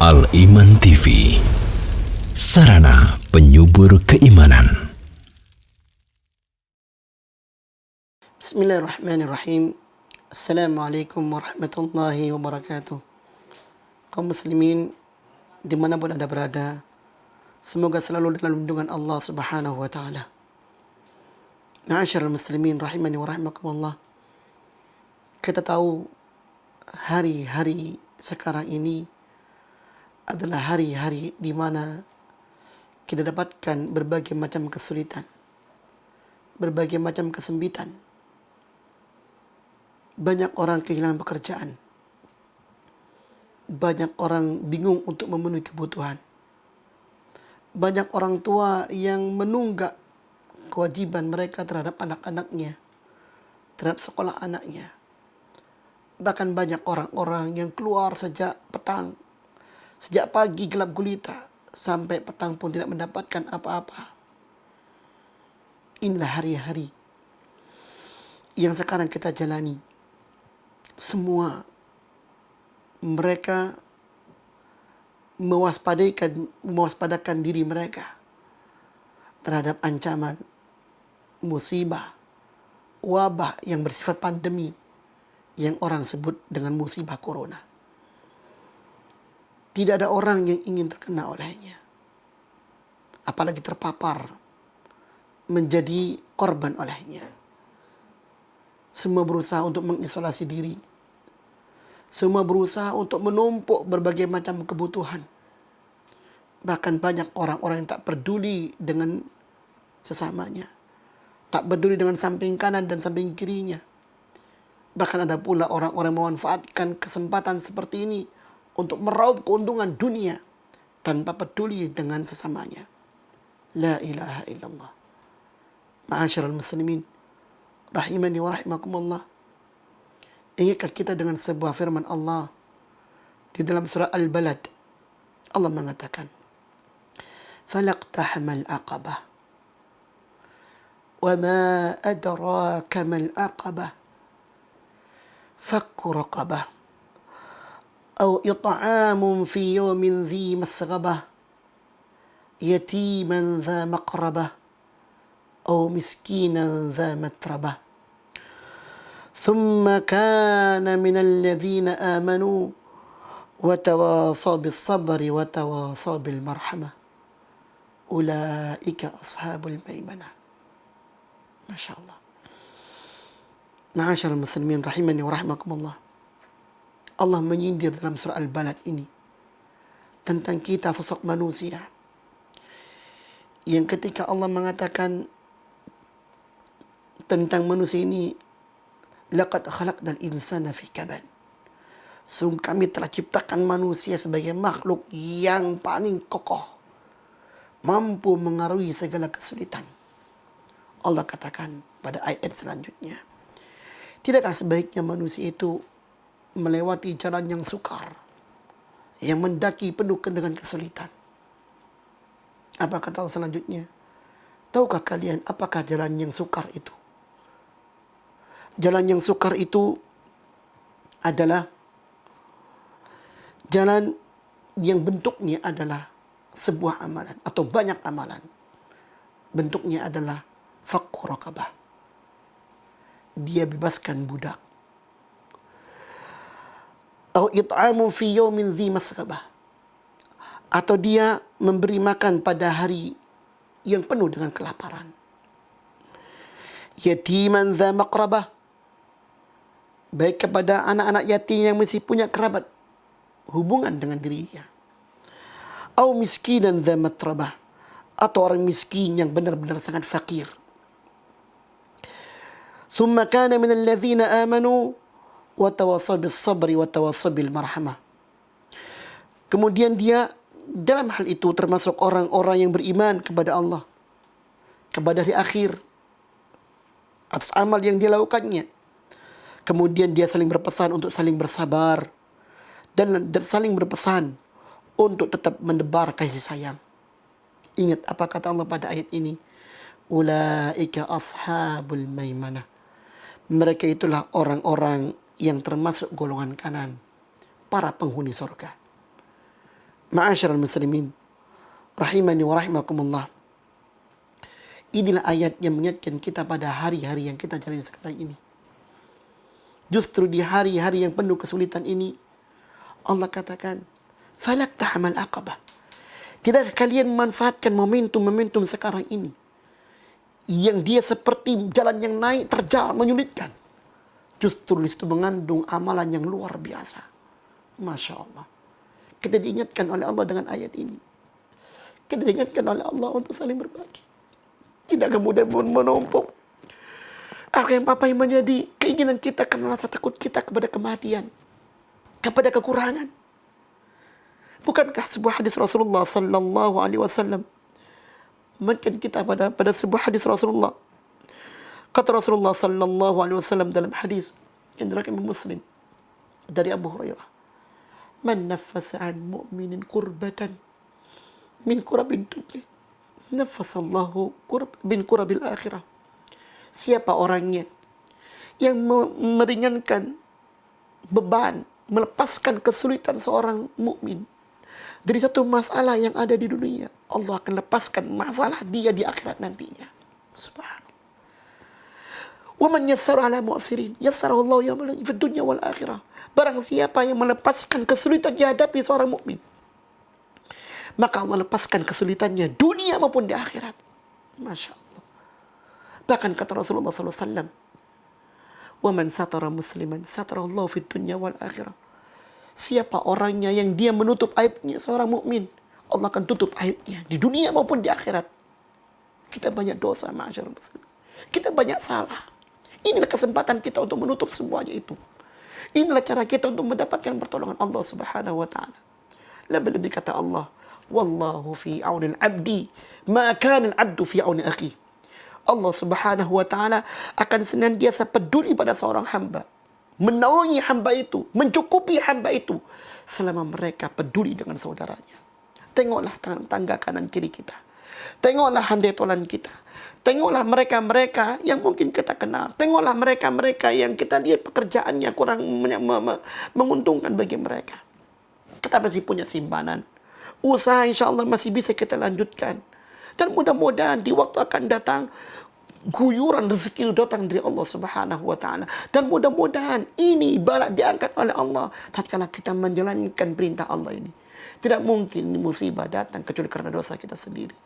Al-Iman TV, sarana penyubur keimanan. Bismillahirrahmanirrahim. Assalamualaikum warahmatullahi wabarakatuh. Kaum muslimin dimanapun Anda berada, semoga selalu dalam lindungan Allah subhanahu wa ta'ala. Ma'asyiral muslimin rahimani wa rahimakumullah. Kita tahu hari-hari sekarang ini adalah hari-hari di mana kita dapatkan berbagai macam kesulitan, berbagai macam kesempitan. Banyak orang kehilangan pekerjaan. Banyak orang bingung untuk memenuhi kebutuhan. Banyak orang tua yang menunggak kewajiban mereka terhadap anak-anaknya, terhadap sekolah anaknya. Bahkan banyak orang-orang yang keluar sejak petang, sejak pagi gelap gulita, sampai petang pun tidak mendapatkan apa-apa. Inilah hari-hari yang sekarang kita jalani. Semua mereka mewaspadakan diri mereka terhadap ancaman musibah, wabah yang bersifat pandemi yang orang sebut dengan musibah corona. Tidak ada orang yang ingin terkena olehnya, apalagi terpapar, menjadi korban olehnya. Semua berusaha untuk mengisolasi diri. Semua berusaha untuk menumpuk berbagai macam kebutuhan. Bahkan banyak orang-orang yang tak peduli dengan sesamanya, tak peduli dengan samping kanan dan samping kirinya. Bahkan ada pula orang-orang memanfaatkan kesempatan seperti ini untuk meraup keuntungan dunia tanpa peduli dengan sesamanya. La ilaha illallah. Ma'asyiral muslimin rahimani wa rahimakumullah. Ingatkan kita dengan sebuah firman Allah di dalam surah Al-Balad. Allah mengatakan, "Falaqtahamal aqabah. Wa ma adraka mal aqabah. Fakku raqabah. أو إطعام في يوم ذي مسغبة يتيما ذا مقربة أو مسكينا ذا متربة ثم كان من الذين آمنوا وتواصوا بالصبر وتواصوا بالمرحمة أولئك أصحاب الميمنة." ما شاء الله. معاشر المسلمين rahimani wa rahimakumullah. Allah menyindir dalam surah Al-Balad ini tentang kita sosok manusia yang ketika Allah mengatakan tentang manusia ini, laqad khalaqnal insana fi kabad. Sungguh kami telah ciptakan manusia sebagai makhluk yang paling kokoh, mampu mengarungi segala kesulitan. Allah katakan pada ayat selanjutnya, tidakkah sebaiknya manusia itu melewati jalan yang sukar, yang mendaki penuh dengan kesulitan. Apa kata Allah selanjutnya? Tahukah kalian apakah jalan yang sukar itu? Jalan yang sukar itu adalah jalan yang bentuknya adalah sebuah amalan atau banyak amalan. Bentuknya adalah fakku raqabah. Dia bebaskan budak. Atau it'amu fi yawmin dhi masghabah. Atau dia memberi makan pada hari yang penuh dengan kelaparan. Yatiman dha maqrabah. Baik kepada anak-anak yatim yang masih punya kerabat hubungan dengan dirinya. Atau miskinan dha matrabah. Atau orang miskin yang benar-benar sangat fakir. Thumma kana minal ladzina amanu watawasaw bis sabri watawasaw bil marhamah. Kemudian dia dalam hal itu termasuk orang-orang yang beriman kepada Allah, kepada hari akhir, atas amal yang dia lakukannya. Kemudian dia saling berpesan untuk saling bersabar dan saling berpesan untuk tetap menebar kasih sayang. Ingat apa kata Allah pada ayat ini? Ulaika ashabul maimanah. Mereka itulah orang-orang yang termasuk golongan kanan, para penghuni surga. Ma'asyiral muslimin, rahimani wa rahimakumullah. Inilah ayat yang mengingatkan kita pada hari-hari yang kita jalani sekarang ini. Justru di hari-hari yang penuh kesulitan ini, Allah katakan, falak tahamal aqabah. Tidak kalian memanfaatkan momentum-momentum sekarang ini, yang dia seperti jalan yang naik terjal, menyulitkan. Justru di situ mengandung amalan yang luar biasa. Masya Allah. Kita diingatkan oleh Allah dengan ayat ini. Kita diingatkan oleh Allah untuk saling berbagi. Tidak kemudian menumpuk apa yang menjadi keinginan kita karena rasa takut kita kepada kematian, kepada kekurangan. Bukankah sebuah hadis Rasulullah sallallahu alaihi wasallam mengingatkan kita pada sebuah hadis Rasulullah. Kata Rasulullah sallallahu alaihi wasallam dalam hadis yang diriwayatkan Muslim dari Abu Hurairah, "Man naffasa 'an mu'minin kurbatan min kurabil dunya, nafasallahu bin kurabil akhirah." Siapa orangnya yang meringankan beban, melepaskan kesulitan seorang mukmin dari satu masalah yang ada di dunia, Allah akan lepaskan masalah dia di akhirat nantinya. Subhanallah. Wa man yassara ala mu'sirin yassarahu Allah yaumal fid dunya wal akhirah. Barang siapa yang melepaskan kesulitan dihadapi seorang mukmin, maka Allah lepaskan kesulitannya dunia maupun di akhirat. Masya Allah. Bahkan kata Rasulullah SAW, wa man satara musliman satara Allah fid dunya wal akhirah. Siapa orangnya yang dia menutup aibnya seorang mukmin, Allah akan tutup aibnya di dunia maupun di akhirat. Kita banyak dosa, ma'asyiral muslimin. Kita banyak salah. Inilah kesempatan kita untuk menutup semuanya itu. Inilah cara kita untuk mendapatkan pertolongan Allah Subhanahu wa taala. Lebih-lebih kata Allah, wallahu fi auni al-'abdi ma kana al-'abdu fi auni akhi. Allah Subhanahu wa taala akan senantiasa peduli pada seorang hamba, menaungi hamba itu, mencukupi hamba itu selama mereka peduli dengan saudaranya. Tengoklah tangga kanan kiri kita. Tengoklah handai tolan kita. Tengoklah mereka-mereka yang mungkin kita kenal. Tengoklah mereka-mereka yang kita lihat pekerjaannya kurang menguntungkan bagi mereka. Kita masih punya simpanan. Usaha insya Allah masih bisa kita lanjutkan. Dan mudah-mudahan di waktu akan datang, guyuran rezeki datang dari Allah Subhanahu wa taala. Dan mudah-mudahan ini balak diangkat oleh Allah tatkala kita menjalankan perintah Allah ini. Tidak mungkin musibah datang kecuali karena dosa kita sendiri.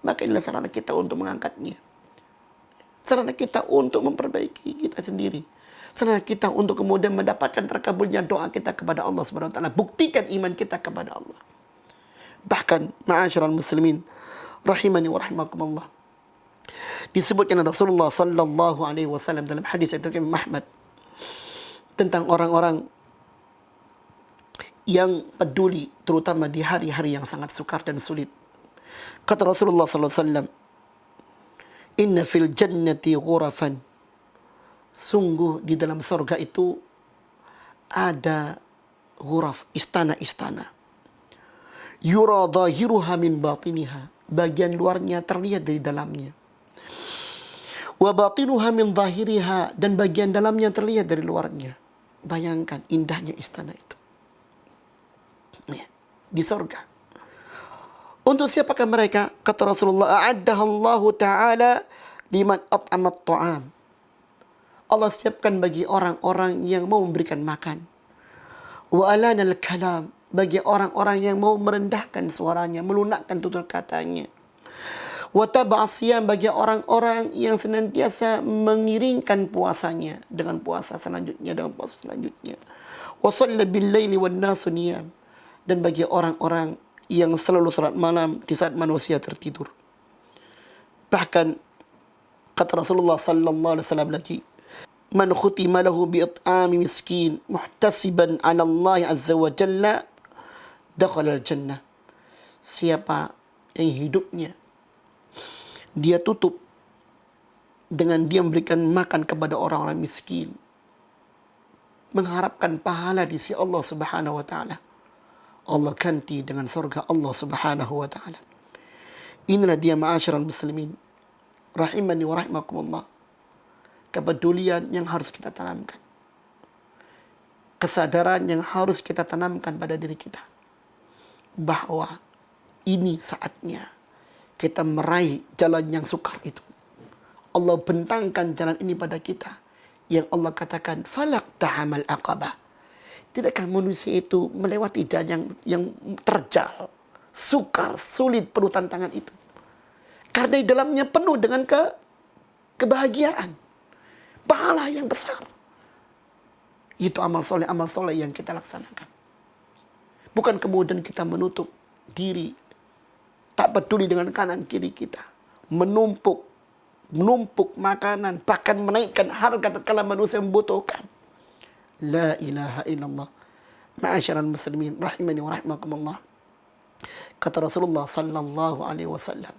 Maka inilah sarana kita untuk mengangkatnya. Sarana kita untuk memperbaiki kita sendiri. Sarana kita untuk kemudian mendapatkan terkabulnya doa kita kepada Allah Subhanahu wa taala. Buktikan iman kita kepada Allah. Bahkan ma'asyiral muslimin rahimani wa rahimakumullah, disebutkan Rasulullah sallallahu alaihi wasallam dalam hadis yang diriwayatkan Ahmad tentang orang-orang yang peduli terutama di hari-hari yang sangat sukar dan sulit. Kata Rasulullah sallallahu alaihi wasallam, "Inna fil jannati ghurafan." Sungguh di dalam surga itu ada ghuraf, istana-istana. Yura dhahiruha min batiniha. Bagian luarnya terlihat dari dalamnya. Wa batinuha min dhahiriha, dan bagian dalamnya terlihat dari luarnya. Bayangkan indahnya istana itu. Ya, di surga. Untuk siapakah mereka? Kata Rasulullah, a'addahallahu ta'ala liman at'amat ta'am. Allah siapkan bagi orang-orang yang mau memberikan makan. Wa alanal kalam, bagi orang-orang yang mau merendahkan suaranya, melunakkan tutur katanya. Wa tab'asiyam, bagi orang-orang yang senantiasa mengiringkan puasanya dengan puasa selanjutnya, dengan puasa selanjutnya. Wa shalla bil laili wan nasu niyam, dan bagi orang-orang yang selalu salat malam di saat manusia tertidur. Bahkan kata Rasulullah sallallahu alaihi wasallam lagi, man khutima lahu bi it'ami miskin muhtasiban 'ala Allah azza wa jalla dakhala al-jannah. Siapa yang hidupnya dia tutup dengan dia memberikan makan kepada orang-orang miskin, mengharapkan pahala di sisi Allah Subhanahu wa taala, Allah ganti dengan surga Allah Subhanahu wa taala. Inilah dia ma'asyiral muslimin rahimani wa rahimakumullah, kepedulian yang harus kita tanamkan, kesadaran yang harus kita tanamkan pada diri kita bahwa ini saatnya kita meraih jalan yang sukar itu. Allah bentangkan jalan ini pada kita. Yang Allah katakan, falak tahamal aqabah. Tidakkah manusia itu melewati jalan yang terjal, sukar, sulit, penuh tantangan itu? Karena di dalamnya penuh dengan kebahagiaan, pahala yang besar. Itu amal soleh yang kita laksanakan. Bukan kemudian kita menutup diri, tak peduli dengan kanan kiri kita, menumpuk makanan, bahkan menaikkan harga tatkala manusia membutuhkan. La ilaha illallah. Ma'asyiral muslimin rahimani wa rahimakumullah. Kata Rasulullah sallallahu alaihi wasallam,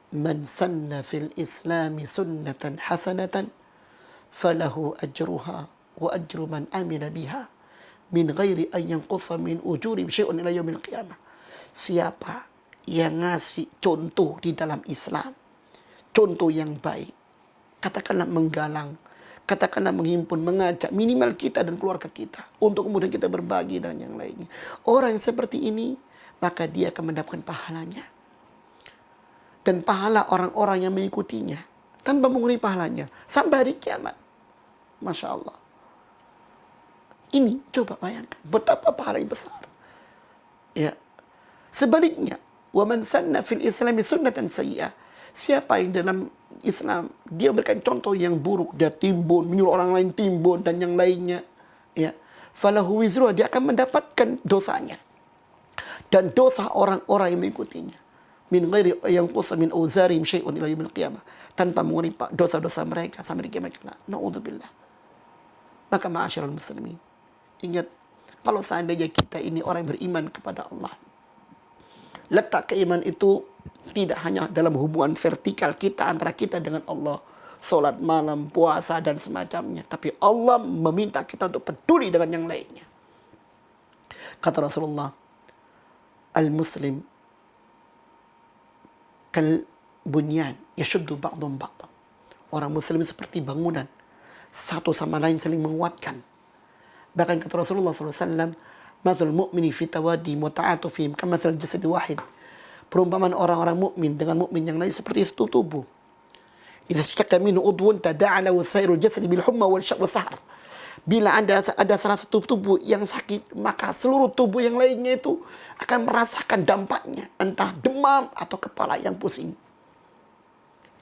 "Man sanna fil islami sunnatan hasanatan falahu ajruha wa ajru man amila biha min ghairi an yanqusa min ujuri syai'un ila yaumil qiyamah." Siapa yang ngasih contoh di dalam Islam, contoh yang baik, katakanlah menggalang, katakanlah menghimpun, mengajak minimal kita dan keluarga kita untuk kemudian kita berbagi dan yang lainnya. Orang yang seperti ini, maka dia akan mendapatkan pahalanya. Dan pahala orang-orang yang mengikutinya tanpa mengurangi pahalanya sampai hari kiamat. Masya Allah. Ini coba bayangkan betapa pahala yang besar. Ya. Sebaliknya, wa man sanna fil islami sunnatan sayyi'ah. Siapa yang dalam Islam dia memberikan contoh yang buruk, dia timbun, menyuruh orang lain timbun dan yang lainnya, ya, falahu wizruha, dia akan mendapatkan dosanya dan dosa orang-orang yang mengikutinya, min ghairi yang qusa min auzarim syai'un ila yaumil qiyamah, tanpa mengurangi dosa-dosa mereka sampai di kiamat kelak. Naudzubillah. Maka ma'asyiral muslimin, ingat, kalau seandainya kita ini orang yang beriman kepada Allah, letak keimanan itu tidak hanya dalam hubungan vertikal kita antara kita dengan Allah, solat malam, puasa dan semacamnya, tapi Allah meminta kita untuk peduli dengan yang lainnya. Kata Rasulullah, al-muslim kal bunyan yashuddu ba'dhum ba'dha. Orang muslim seperti bangunan, satu sama lain saling menguatkan. Bahkan kata Rasulullah SAW, mathul mu'mini fi tawadi muta'atufihim kamathal jasadi wahid. Perumpamaan orang-orang mukmin dengan mukmin yang lain seperti satu tubuh. Idza ishtaka minhu udwun tada'a lahu sairul jasadi bil humma wal sahar. Bila ada salah satu tubuh yang sakit, maka seluruh tubuh yang lainnya itu akan merasakan dampaknya, entah demam atau kepala yang pusing.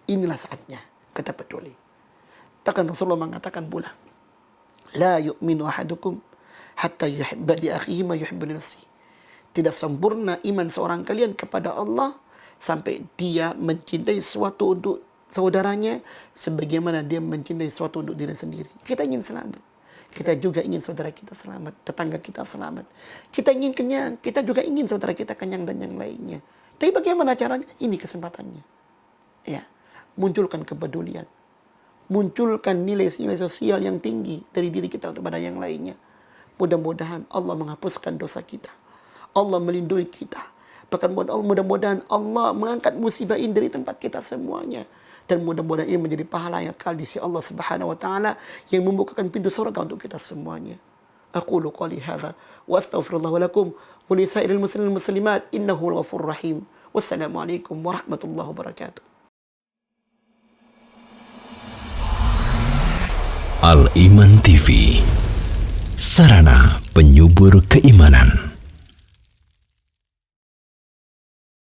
Inilah saatnya kita peduli. Bahkan Rasulullah mengatakan pula, la yu'minu ahadukum hatta yuhibba li akhihi ma yuhibbu li nafsihi. Tidak sempurna iman seorang kalian kepada Allah sampai dia mencintai sesuatu untuk saudaranya sebagaimana dia mencintai sesuatu untuk diri sendiri. Kita ingin selamat. Kita juga ingin saudara kita selamat, tetangga kita selamat. Kita ingin kenyang, kita juga ingin saudara kita kenyang dan yang lainnya. Tapi bagaimana caranya? Ini kesempatannya. Ya, munculkan kepedulian. Munculkan nilai-nilai sosial yang tinggi dari diri kita kepada yang lainnya. Mudah-mudahan Allah menghapuskan dosa kita. Allah melindungi kita. Bahkan mudah-mudahan Allah mengangkat musibah ini dari tempat kita semuanya. Dan mudah-mudahan ini menjadi pahala yang kekal di sisi Allah Subhanahu wa taala yang membukakan pintu surga untuk kita semuanya. Aqulu qouli hadza wa astaghfirullah wa lakum wa li sairil muslimin muslimat innahu al-ghafurur rahim. Wassalamualaikum warahmatullahi wabarakatuh. Al-Iman TV, sarana penyubur keimanan.